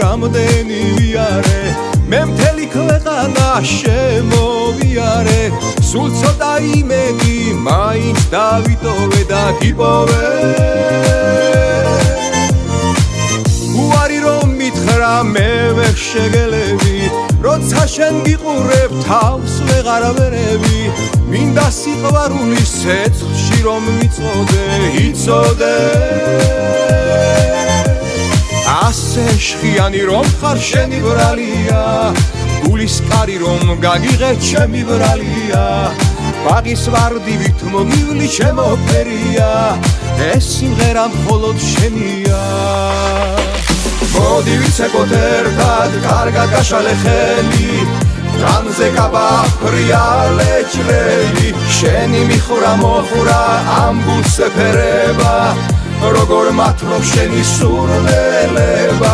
რამდენი ვიარე მე მთელი ქვეყანა შემოვიარე სულ ცოტა იმედი მაინც დავიტოვე და გიპოვე უარი რომ მითხრა მე ვერ შეგელები როცა შენ გიყურებ თავს ვეღარ ვერევი მინდა სიყვარულის ცეცხლში რომ მიწოდე იცოდე ასე შხიანი რომ ხარ შენი ბრალია გულის კარი რომ გაგიღე ჩემი ბრალია ბაღის ვარდივით მოგივლი ჩემო ფერია ეს სიმღერა მხოლოდ შენია მოდი ვიცეკოთ ერთად კარგად გაშალე ხელი განზე გაბახრიალე ჭრელი შენი მიხურა მოხურა ამბულს ეფერება როგორ მათლობ შენი სურნელება